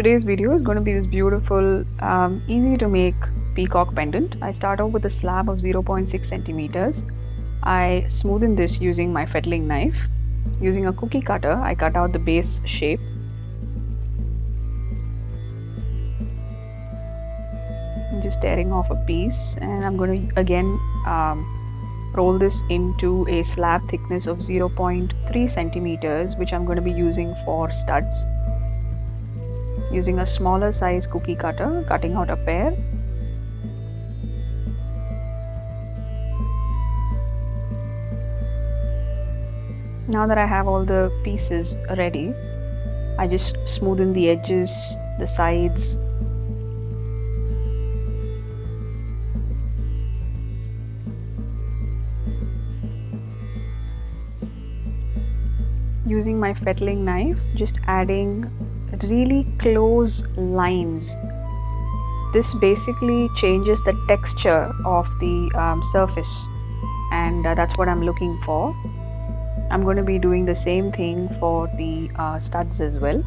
Today's video is going to be this beautiful, easy to make peacock pendant. I start off with a slab of 0.6 centimeters. I smoothen this using my fettling knife. Using a cookie cutter, I cut out the base shape. I'm just tearing off a piece, and I'm going to again roll this into a slab thickness of 0.3 centimeters, which I'm going to be using for studs. Using a smaller size cookie cutter, cutting out a pair. Now that I have all the pieces ready, I just smoothen the edges, the sides. Using my fettling knife, just adding really close lines. This basically changes the texture of the surface, and that's what I'm looking for. I'm going to be doing the same thing for the studs as well.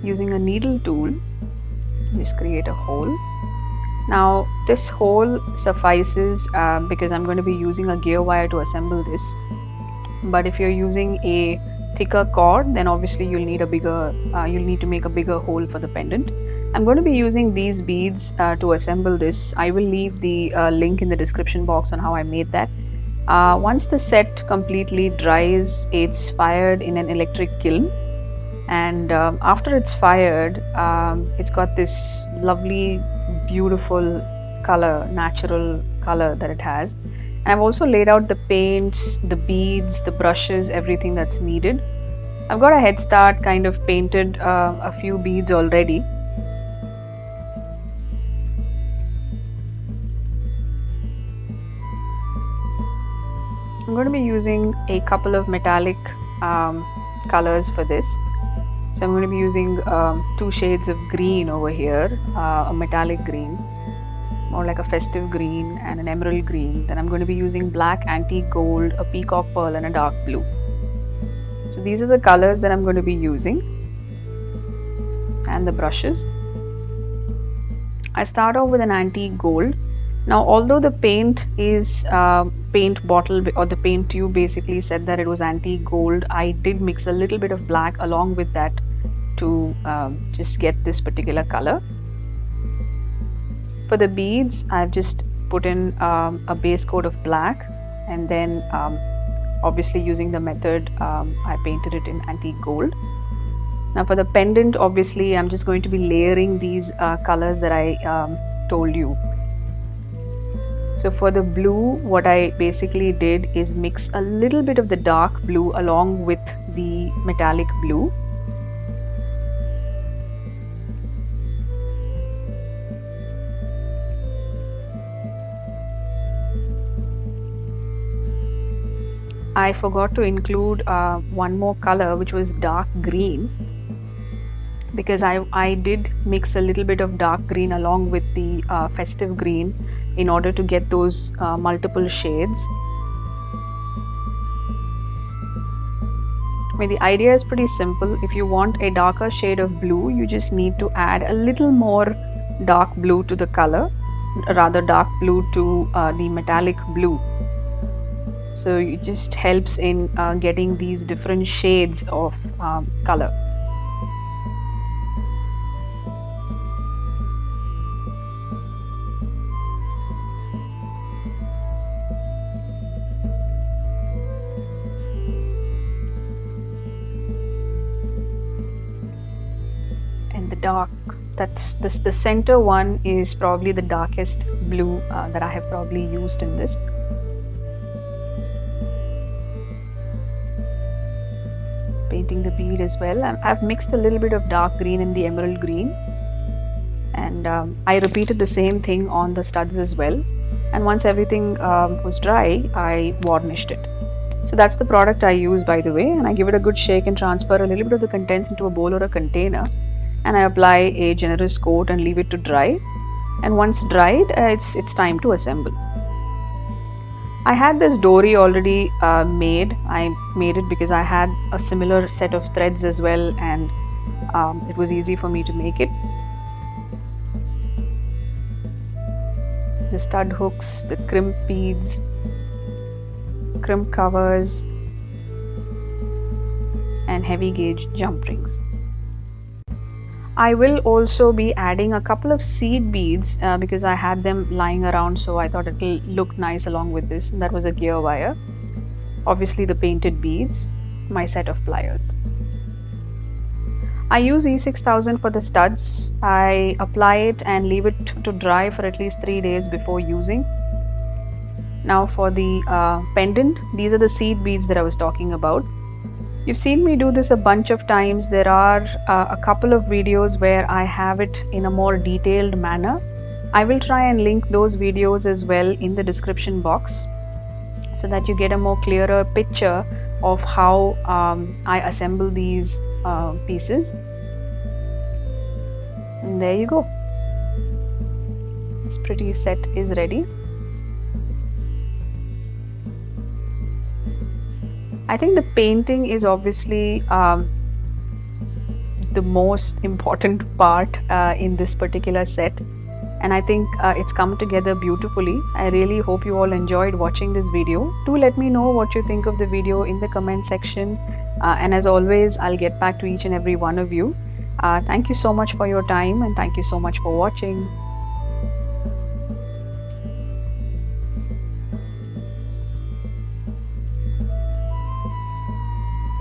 Using a needle tool, just create a hole. Now this hole suffices because I'm going to be using a gear wire to assemble this. But if you're using a thicker cord, then obviously you'll need to make a bigger hole for the pendant. I'm going to be using these beads to assemble this. I will leave the link in the description box on how I made that. Once the set completely dries, it's fired in an electric kiln. And after it's fired, it's got this lovely, beautiful color, natural color that it has. And I've also laid out the paints, the beads, the brushes, everything that's needed. I've got a head start, kind of painted a few beads already. I'm going to be using a couple of metallic colors for this. So I'm going to be using 2 shades of green over here, a metallic green, more like a festive green, and an emerald green. Then I'm going to be using black, antique gold, a peacock pearl, and a dark blue. So these are the colors that I'm going to be using, and the brushes. I start off with an antique gold. Now, although the paint is paint bottle, or the paint tube basically said that it was antique gold, I did mix a little bit of black along with that to just get this particular color. For the beads, I've just put in a base coat of black, and then obviously using the method, I painted it in antique gold. Now for the pendant, obviously I'm just going to be layering these colors that I told you. So for the blue, what I basically did is mix a little bit of the dark blue along with the metallic blue. I forgot to include one more color, which was dark green, because I did mix a little bit of dark green along with the festive green in order to get those multiple shades. I mean, the idea is pretty simple. If you want a darker shade of blue, you just need to add a little more dark blue to the color, rather dark blue to the metallic blue. So it just helps in getting these different shades of color. And the dark, the center one is probably the darkest blue that I have probably used in this. Painting the bead as well. I've mixed a little bit of dark green in the emerald green, and I repeated the same thing on the studs as well. And once everything was dry, I varnished it. So that's the product I use, by the way, and I give it a good shake and transfer a little bit of the contents into a bowl or a container, and I apply a generous coat and leave it to dry. And once dried, it's time to assemble. I had this dory already made. I made it because I had a similar set of threads as well, and it was easy for me to make it. The stud hooks, the crimp beads, crimp covers, and heavy gauge jump rings. I will also be adding a couple of seed beads because I had them lying around, so I thought it will look nice along with this. And that was a gear wire. Obviously the painted beads, my set of pliers. I use E6000 for the studs. I apply it and leave it to dry for at least 3 days before using. Now for the pendant, these are the seed beads that I was talking about. You've seen me do this a bunch of times. There are a couple of videos where I have it in a more detailed manner. I will try and link those videos as well in the description box so that you get a more clearer picture of how I assemble these pieces. And there you go. This pretty set is ready. I think the painting is obviously the most important part in this particular set, and I think it's come together beautifully. I really hope you all enjoyed watching this video. Do let me know what you think of the video in the comment section, and as always, I'll get back to each and every one of you. Thank you so much for your time, and thank you so much for watching.